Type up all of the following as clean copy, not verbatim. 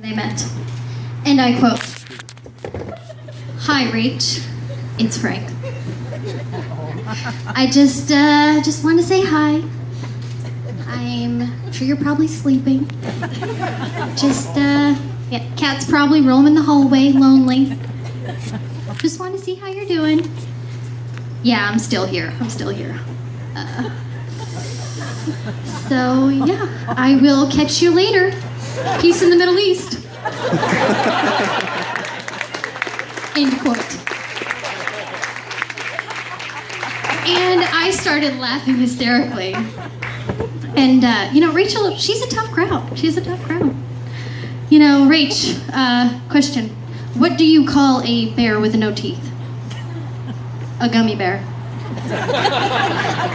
They met. And I quote, "Hi, Rach. It's Frank. I just want to say hi. I'm sure you're probably sleeping. Cat's probably roaming the hallway, lonely. Just want to see how you're doing. Yeah, I'm still here. So, yeah, I will catch you later. Peace in the Middle East." End quote. And I started laughing hysterically. And, Rachel, she's a tough crowd. Rach, question. What do you call a bear with no teeth? A gummy bear.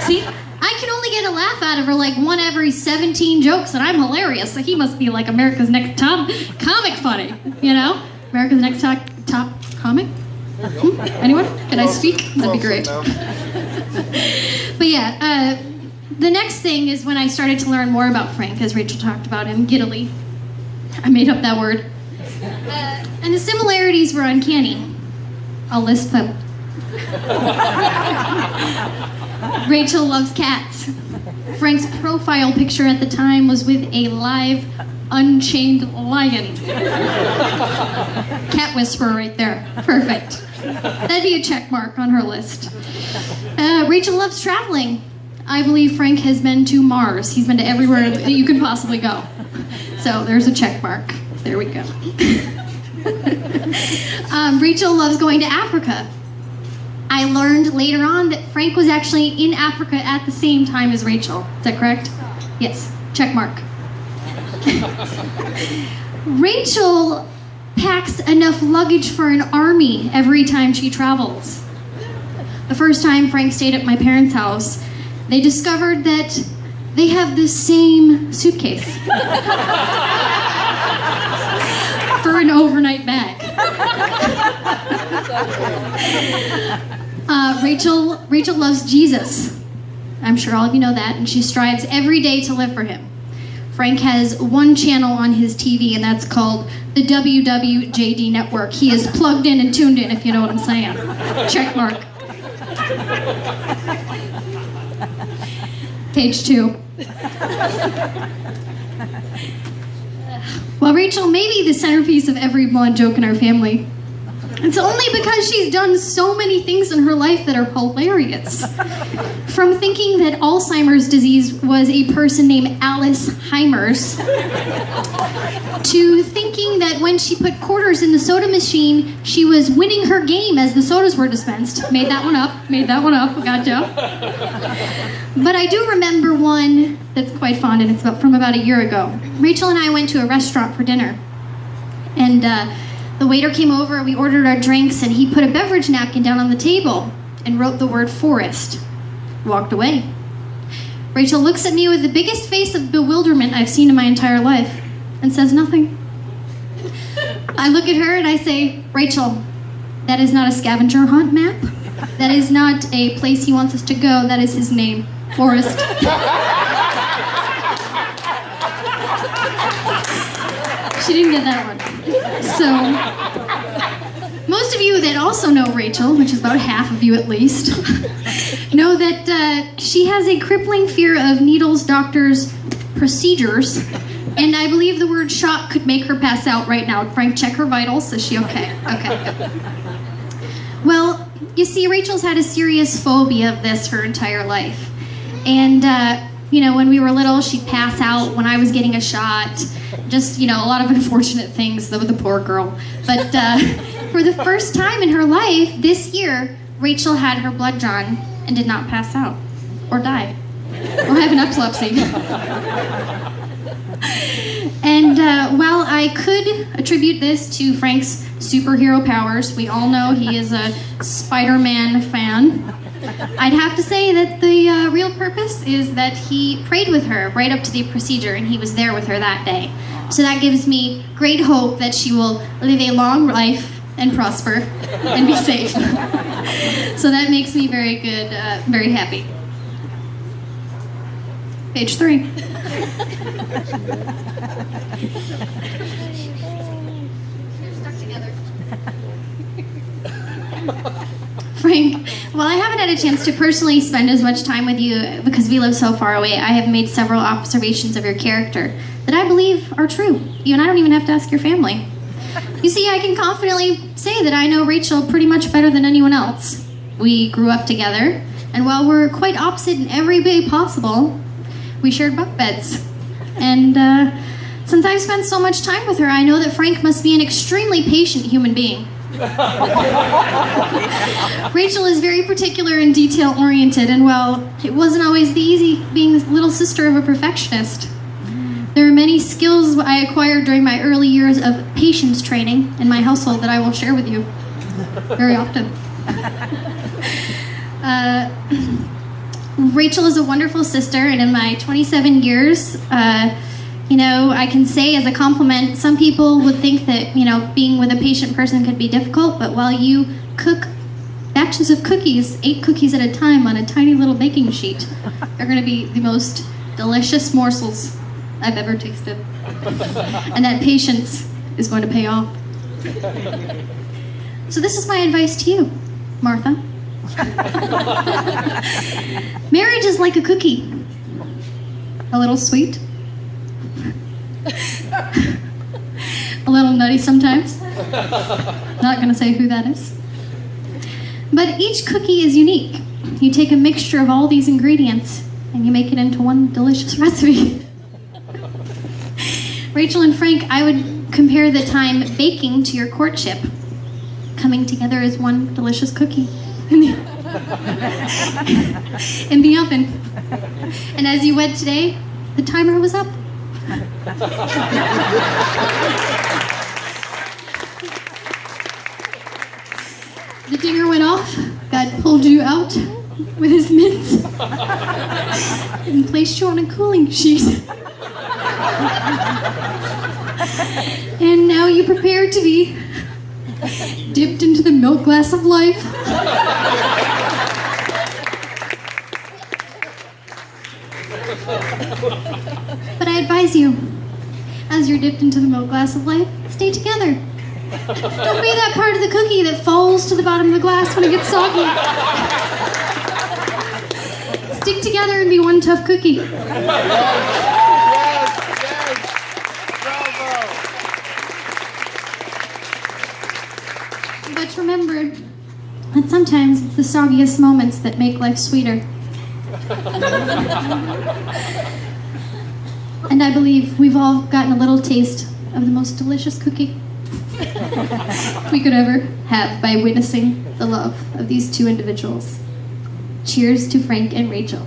See? I can only get a laugh out of her like one every 17 jokes, and I'm hilarious. So he must be like America's Next Top Comic funny, America's Next Top Comic? Anyone? Can I speak? That'd be great. But yeah, the next thing is when I started to learn more about Frank, as Rachel talked about him giddily. I made up that word. And the similarities were uncanny. I'll list them. Rachel loves cats. Frank's profile picture at the time was with a live, unchained lion. Cat whisperer right there. Perfect. That'd be a check mark on her list. Rachel loves traveling. I believe Frank has been to Mars. He's been to everywhere that you could possibly go. So there's a check mark. There we go. Rachel loves going to Africa. I learned later on that Frank was actually in Africa at the same time as Rachel. Is that correct? Yes. Check mark. Rachel packs enough luggage for an army every time she travels. The first time Frank stayed at my parents' house, they discovered that they have the same suitcase for an overnight bag. Rachel loves Jesus. I'm sure all of you know that, and she strives every day to live for him. Frank has one channel on his TV, and that's called the WWJD Network. He is plugged in and tuned in, if you know what I'm saying. Check mark. Page 2. Well, Rachel may be the centerpiece of every blonde joke in our family. It's only because she's done so many things in her life that are hilarious. From thinking that Alzheimer's disease was a person named Alice Heimers, to thinking that when she put quarters in the soda machine, she was winning her game as the sodas were dispensed. Made that one up, gotcha. But I do remember one that's quite fond, and it's from about a year ago. Rachel and I went to a restaurant for dinner, and the waiter came over, we ordered our drinks, and he put a beverage napkin down on the table and wrote the word forest. Walked away. Rachel looks at me with the biggest face of bewilderment I've seen in my entire life and says nothing. I look at her and I say, "Rachel, that is not a scavenger hunt map. That is not a place he wants us to go. That is his name, Forest." She didn't get that one. So, most of you that also know Rachel, which is about half of you at least, know that she has a crippling fear of needles, doctors, procedures, and I believe the word shock could make her pass out right now. Frank, check her vitals. Is she okay? Okay, good. Well, you see, Rachel's had a serious phobia of this her entire life. And, when we were little, she'd pass out when I was getting a shot. Just, a lot of unfortunate things, though, with the poor girl. But for the first time in her life, this year, Rachel had her blood drawn and did not pass out or die or have an epilepsy. And while I could attribute this to Frank's superhero powers, we all know he is a Spider-Man fan, I'd have to say that the real purpose is that he prayed with her right up to the procedure, and he was there with her that day. So that gives me great hope that she will live a long life and prosper and be safe. So that makes me very good, very happy. Page 3. Frank, while I haven't had a chance to personally spend as much time with you because we live so far away, I have made several observations of your character that I believe are true. You and I don't even have to ask your family. You see, I can confidently say that I know Rachel pretty much better than anyone else. We grew up together, and while we're quite opposite in every way possible, we shared bunk beds. And since I've spent so much time with her, I know that Frank must be an extremely patient human being. Rachel is very particular and detail-oriented, and well, it wasn't always the easy being the little sister of a perfectionist. There are many skills I acquired during my early years of patience training in my household that I will share with you very often. Rachel is a wonderful sister, and in my 27 years, I can say as a compliment, some people would think that, being with a patient person could be difficult, but while you cook batches of cookies, 8 cookies at a time on a tiny little baking sheet, they're going to be the most delicious morsels I've ever tasted. And that patience is going to pay off. So this is my advice to you, Martha. Marriage is like a cookie. A little sweet. A little nutty sometimes. Not going to say who that is. But each cookie is unique. You take a mixture of all these ingredients and you make it into one delicious recipe. Rachel and Frank, I would compare the time baking to your courtship, coming together as one delicious cookie in the oven. And as you wed today, the timer was up. The dinger went off. God pulled you out with his mitts and placed you on a cooling sheet. And now you prepare to be dipped into the milk glass of life. But I advise you, as you're dipped into the milk glass of life, stay together. Don't be that part of the cookie that falls to the bottom of the glass when it gets soggy. Stick together and be one tough cookie. But remember that sometimes it's the soggiest moments that make life sweeter. And I believe we've all gotten a little taste of the most delicious cookie we could ever have by witnessing the love of these two individuals. Cheers to Frank and Rachel.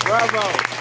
Bravo.